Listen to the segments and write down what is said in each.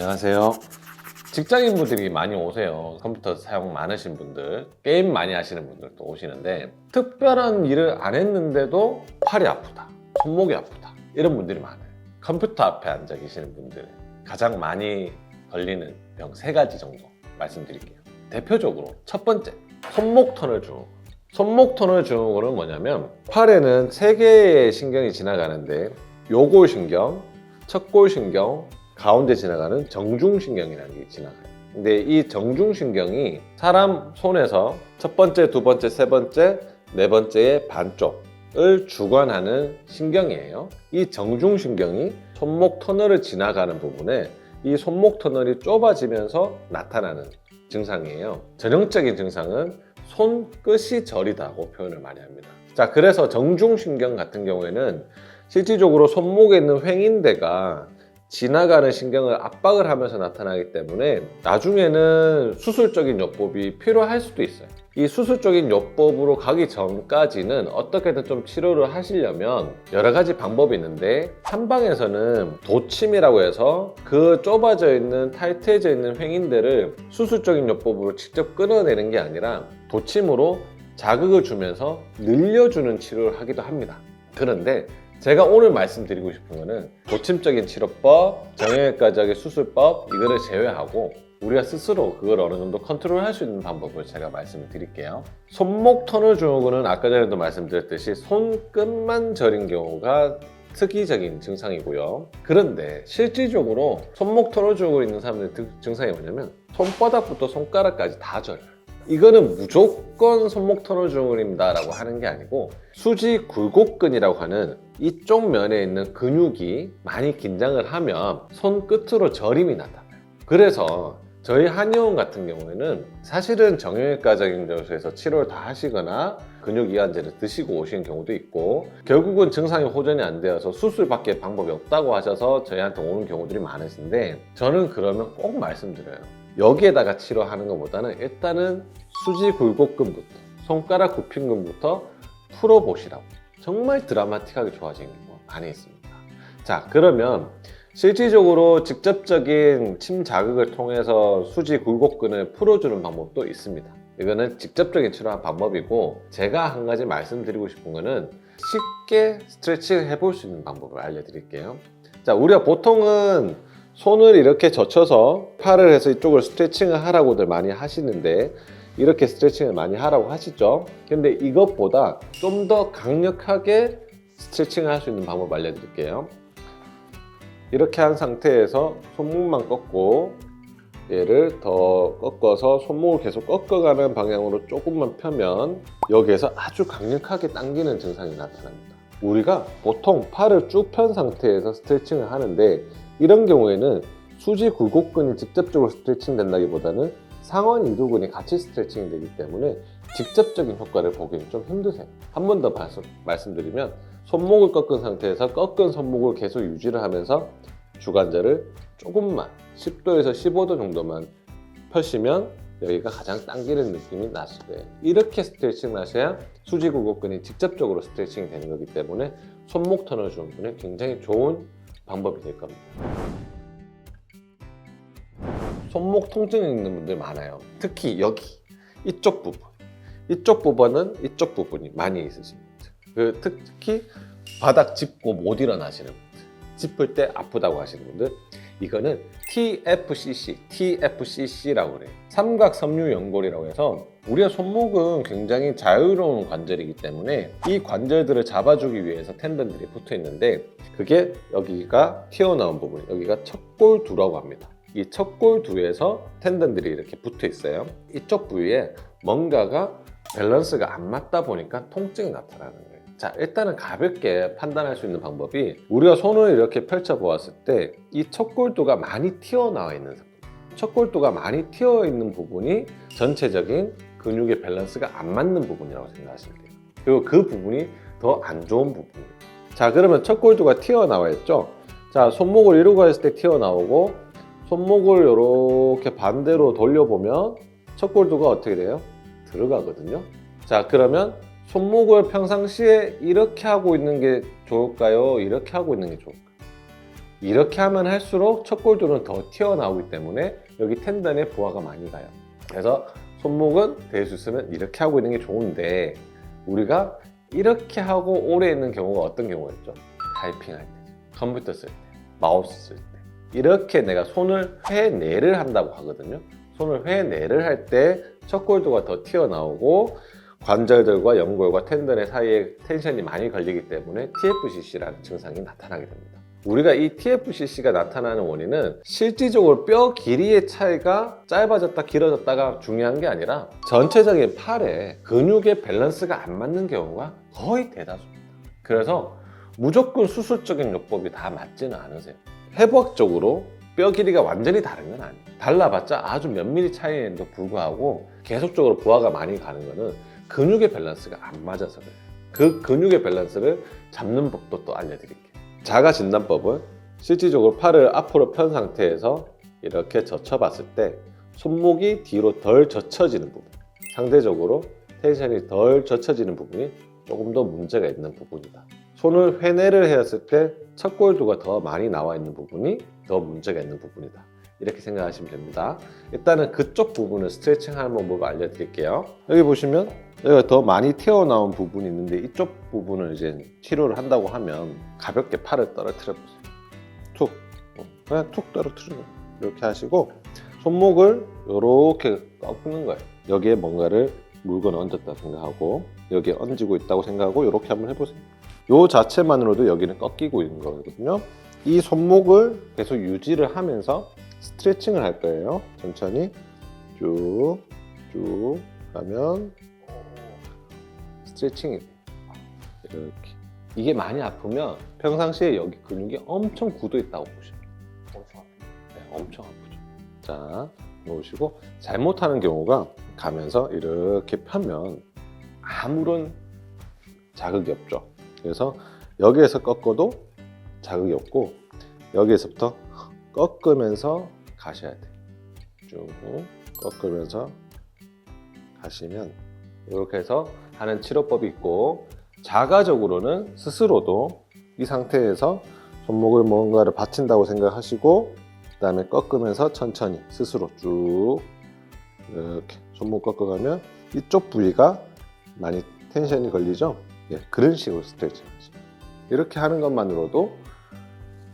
안녕하세요. 직장인분들이 많이 오세요. 컴퓨터 사용 많으신 분들, 게임 많이 하시는 분들도 오시는데 특별한 일을 안 했는데도 팔이 아프다, 손목이 아프다 이런 분들이 많아요. 컴퓨터 앞에 앉아 계시는 분들 가장 많이 걸리는 병 3가지 정도 말씀드릴게요. 대표적으로 첫 번째, 손목 터널 증후군. 손목 터널 증후군은 뭐냐면 팔에는 3개의 신경이 지나가는데 요골신경, 척골신경, 가운데 지나가는 정중신경이라는 게 지나가요. 근데 이 정중신경이 사람 손에서 첫 번째, 두 번째, 세 번째, 네 번째의 반쪽을 주관하는 신경이에요. 이 정중신경이 손목 터널을 지나가는 부분에 이 손목 터널이 좁아지면서 나타나는 증상이에요. 전형적인 증상은 손끝이 저리다고 표현을 많이 합니다. 자, 그래서 정중신경 같은 경우에는 실질적으로 손목에 있는 횡인대가 지나가는 신경을 압박을 하면서 나타나기 때문에 나중에는 수술적인 요법이 필요할 수도 있어요. 이 수술적인 요법으로 가기 전까지는 어떻게든 좀 치료를 하시려면 여러 가지 방법이 있는데 한방에서는 도침이라고 해서 그 좁아져 있는 타이트해져 있는 횡인대를 수술적인 요법으로 직접 끊어내는 게 아니라 도침으로 자극을 주면서 늘려주는 치료를 하기도 합니다. 그런데 제가 오늘 말씀드리고 싶은 거는 도침적인 치료법, 정형외과적인 수술법 이거를 제외하고 우리가 스스로 그걸 어느 정도 컨트롤할 수 있는 방법을 제가 말씀을 드릴게요. 손목 터널 증후군은 아까 전에도 말씀드렸듯이 손끝만 저린 경우가 특이적인 증상이고요. 그런데 실질적으로 손목 터널 증후군 있는 사람들의 증상이 뭐냐면 손바닥부터 손가락까지 다 저려요. 이거는 무조건 손목 터널 증후군입니다 라고 하는 게 아니고 수지 굴곡근이라고 하는 이쪽 면에 있는 근육이 많이 긴장을 하면 손끝으로 저림이 나타나요. 그래서 저희 한의원 같은 경우에는 사실은 정형외과적인 곳에서 치료를 다 하시거나 근육이완제를 드시고 오시는 경우도 있고 결국은 증상이 호전이 안 되어서 수술밖에 방법이 없다고 하셔서 저희한테 오는 경우들이 많으신데 저는 그러면 꼭 말씀드려요. 여기에다가 치료하는 것보다는 일단은 수지 굴곡근부터 손가락 굽힌근부터 풀어보시라고. 정말 드라마틱하게 좋아지는 경우가 많이 있습니다. 자, 그러면 실질적으로 직접적인 침 자극을 통해서 수지 굴곡근을 풀어주는 방법도 있습니다. 이거는 직접적인 치료한 방법이고 제가 한 가지 말씀드리고 싶은 거는 쉽게 스트레칭을 해볼 수 있는 방법을 알려드릴게요. 자, 우리가 보통은 손을 이렇게 젖혀서 팔을 해서 이쪽을 스트레칭을 하라고들 많이 하시는데 이렇게 스트레칭을 많이 하라고 하시죠. 근데 이것보다 좀 더 강력하게 스트레칭을 할 수 있는 방법 알려드릴게요. 이렇게 한 상태에서 손목만 꺾고 얘를 더 꺾어서 손목을 계속 꺾어가는 방향으로 조금만 펴면 여기에서 아주 강력하게 당기는 증상이 나타납니다. 우리가 보통 팔을 쭉 편 상태에서 스트레칭을 하는데 이런 경우에는 수지 굴곡근이 직접적으로 스트레칭 된다기보다는 상완 이두근이 같이 스트레칭이 되기 때문에 직접적인 효과를 보기는 좀 힘드세요. 한 번 더 말씀드리면 손목을 꺾은 상태에서 꺾은 손목을 계속 유지를 하면서 주관자를 조금만 10도에서 15도 정도만 펴시면 여기가 가장 당기는 느낌이 났을 거예요. 이렇게 스트레칭을 하셔야 수지 굴곡근이 직접적으로 스트레칭이 되는 거기 때문에 손목 터널 증후군에 굉장히 좋은 방법이 될 겁니다. 손목 통증이 있는 분들 많아요. 특히 여기 이쪽 부분은 이쪽 부분이 많이 있으십니다. 특히 바닥 짚고 못 일어나시는 분들, 짚을 때 아프다고 하시는 분들, 이거는 TFCC라고 그래요. 삼각섬유연골이라고 해서 우리의 손목은 굉장히 자유로운 관절이기 때문에 이 관절들을 잡아주기 위해서 텐던들이 붙어 있는데 그게 여기가 튀어나온 부분, 여기가 척골두라고 합니다. 이 척골두에서 텐던들이 이렇게 붙어 있어요. 이쪽 부위에 뭔가가 밸런스가 안 맞다 보니까 통증이 나타나는 거예요. 자, 일단은 가볍게 판단할 수 있는 방법이 우리가 손을 이렇게 펼쳐 보았을 때 이 척골두가 많이 튀어나와 있는 부분, 척골두가 많이 튀어 있는 부분이 전체적인 근육의 밸런스가 안 맞는 부분이라고 생각하시면 돼요. 그리고 그 부분이 더 안 좋은 부분이에요. 자, 그러면 척골두가 튀어나와 있죠. 자, 손목을 이러고 했을 때 튀어나오고 손목을 이렇게 반대로 돌려보면 척골두가 어떻게 돼요? 들어가거든요. 자, 그러면 손목을 평상시에 이렇게 하고 있는 게 좋을까요? 이렇게 하고 있는 게 좋을까요? 이렇게 하면 할수록 척골두는 더 튀어나오기 때문에 여기 텐던에 부하가 많이 가요. 그래서 손목은 될 수 있으면 이렇게 하고 있는 게 좋은데 우리가 이렇게 하고 오래 있는 경우가 어떤 경우였죠? 타이핑할 때, 컴퓨터 쓸 때, 마우스 쓸 때 이렇게 내가 손을 회내를 한다고 하거든요. 손을 회내를 할 때 척골두가 더 튀어나오고 관절들과 연골과 텐던의 사이에 텐션이 많이 걸리기 때문에 TFCC라는 증상이 나타나게 됩니다. 우리가 이 TFCC가 나타나는 원인은 실질적으로 뼈 길이의 차이가 짧아졌다 길어졌다가 중요한 게 아니라 전체적인 팔에 근육의 밸런스가 안 맞는 경우가 거의 대다수입니다. 그래서 무조건 수술적인 요법이 다 맞지는 않으세요. 해부학적으로 뼈 길이가 완전히 다른 건 아니에요. 달라봤자 아주 몇 미리 차이에도 불구하고 계속적으로 부하가 많이 가는 거는 근육의 밸런스가 안 맞아서 그래요. 그 근육의 밸런스를 잡는 법도 또 알려드릴게요. 자가 진단법은 실질적으로 팔을 앞으로 편 상태에서 이렇게 젖혀봤을 때 손목이 뒤로 덜 젖혀지는 부분, 상대적으로 텐션이 덜 젖혀지는 부분이 조금 더 문제가 있는 부분이다. 손을 회내를 했을 때 척골두가 더 많이 나와 있는 부분이 더 문제가 있는 부분이다. 이렇게 생각하시면 됩니다. 일단은 그쪽 부분을 스트레칭하는 방법을 알려드릴게요. 여기 보시면 여기가 더 많이 튀어나온 부분이 있는데 이쪽 부분을 이제 치료를 한다고 하면 가볍게 팔을 떨어뜨려 보세요. 툭, 그냥 툭 떨어뜨려. 이렇게 하시고 손목을 이렇게 꺾는 거예요. 여기에 뭔가를 물건 얹었다 생각하고 여기에 얹고 있다고 생각하고 이렇게 한번 해보세요. 이 자체만으로도 여기는 꺾이고 있는 거거든요. 이 손목을 계속 유지를 하면서 스트레칭을 할 거예요. 천천히 쭉 가면 스트레칭이 돼요. 이렇게. 이게 많이 아프면 평상시에 여기 근육이 엄청 굳어 있다고 보시면 돼요. 엄청 아프죠? 네, 엄청 아프죠. 자, 놓으시고 잘못하는 경우가 가면서 이렇게 펴면 아무런 자극이 없죠. 그래서 여기에서 꺾어도 자극이 없고 여기에서부터 꺾으면서 가셔야 돼요. 쭉 꺾으면서 가시면 이렇게 해서 하는 치료법이 있고 자가적으로는 스스로도 이 상태에서 손목을 뭔가를 받친다고 생각하시고 그 다음에 꺾으면서 천천히 스스로 쭉 이렇게 손목 꺾어가면 이쪽 부위가 많이 텐션이 걸리죠? 예, 그런 식으로 스트레칭 하죠. 이렇게 하는 것만으로도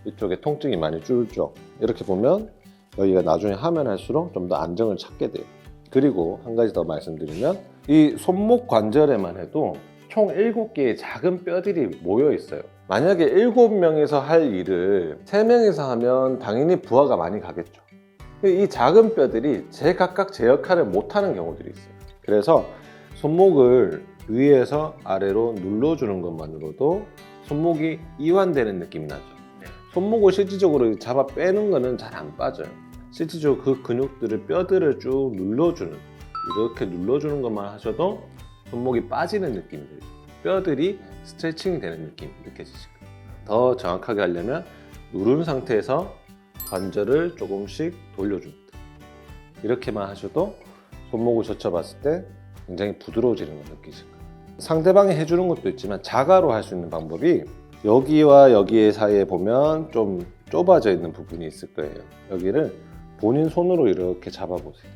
이쪽에 통증이 많이 줄죠. 이렇게 보면 여기가 나중에 하면 할수록 좀 더 안정을 찾게 돼요. 그리고 한 가지 더 말씀드리면 이 손목 관절에만 해도 총 7개의 작은 뼈들이 모여 있어요. 만약에 7명이서 할 일을 3명이서 하면 당연히 부하가 많이 가겠죠. 이 작은 뼈들이 제각각 제 역할을 못하는 경우들이 있어요. 그래서 손목을 위에서 아래로 눌러주는 것만으로도 손목이 이완되는 느낌이 나죠. 손목을 실질적으로 잡아 빼는 거는 잘 안 빠져요. 실질적으로 그 근육들을 뼈들을 쭉 눌러주는, 이렇게 눌러주는 것만 하셔도 손목이 빠지는 느낌이 들죠. 뼈들이 스트레칭이 되는 느낌이 느껴지실 거예요. 더 정확하게 하려면 누른 상태에서 관절을 조금씩 돌려줍니다. 이렇게만 하셔도 손목을 젖혀봤을 때 굉장히 부드러워지는 걸 느끼실 거예요. 상대방이 해주는 것도 있지만 자가로 할 수 있는 방법이 여기와 여기의 사이에 보면 좀 좁아져 있는 부분이 있을 거예요. 여기를 본인 손으로 이렇게 잡아보세요.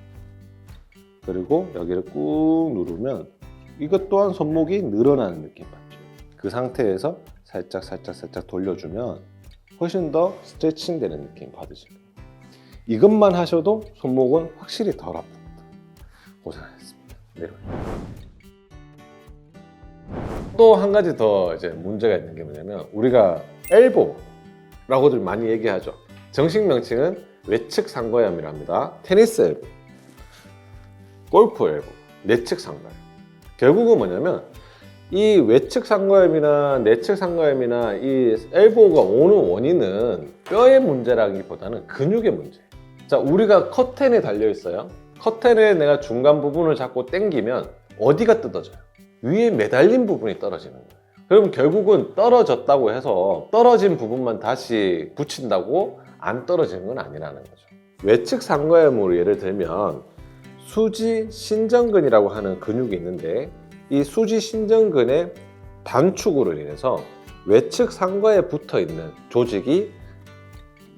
그리고 여기를 꾹 누르면 이것 또한 손목이 늘어나는 느낌 받죠. 그 상태에서 살짝 돌려주면 훨씬 더 스트레칭 되는 느낌 받으실 거예요. 이것만 하셔도 손목은 확실히 덜 아픕니다. 고생하셨습니다. 내려오세요. 또 한 가지 더 이제 문제가 있는 게 뭐냐면 우리가 엘보라고들 많이 얘기하죠. 정식 명칭은 외측 상거염이라 합니다. 테니스 엘보, 골프 엘보, 내측 상거염. 결국은 뭐냐면 이 외측 상거염이나 내측 상거염이나 이 엘보가 오는 원인은 뼈의 문제라기보다는 근육의 문제예요. 자, 우리가 커튼에 달려 있어요. 커튼에 내가 중간 부분을 잡고 당기면 어디가 뜯어져요? 위에 매달린 부분이 떨어지는 거예요. 그러면 결국은 떨어졌다고 해서 떨어진 부분만 다시 붙인다고 안 떨어지는 건 아니라는 거죠. 외측 상거염으로 예를 들면 수지 신전근이라고 하는 근육이 있는데 이 수지 신전근의 단축으로 인해서 외측 상거에 붙어 있는 조직이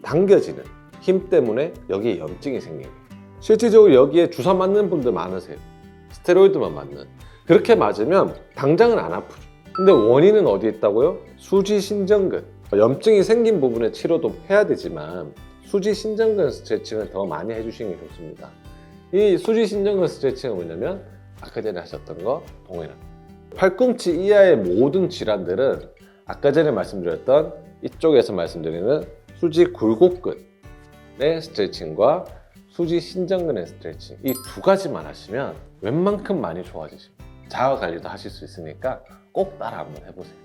당겨지는 힘 때문에 여기에 염증이 생긴 거예요. 실질적으로 여기에 주사 맞는 분들 많으세요. 스테로이드만 맞는. 그렇게 맞으면 당장은 안 아프죠. 근데 원인은 어디에 있다고요? 수지신전근. 염증이 생긴 부분의 치료도 해야 되지만 수지신전근 스트레칭을 더 많이 해주시는 게 좋습니다. 이 수지신전근 스트레칭은 뭐냐면 아까 전에 하셨던 거 동일합니다. 팔꿈치 이하의 모든 질환들은 아까 전에 말씀드렸던 이쪽에서 말씀드리는 수지 굴곡근의 스트레칭과 수지 신전근의 스트레칭, 이 두 가지만 하시면 웬만큼 많이 좋아지십니다. 자가 관리도 하실 수 있으니까 꼭 따라 한번 해보세요.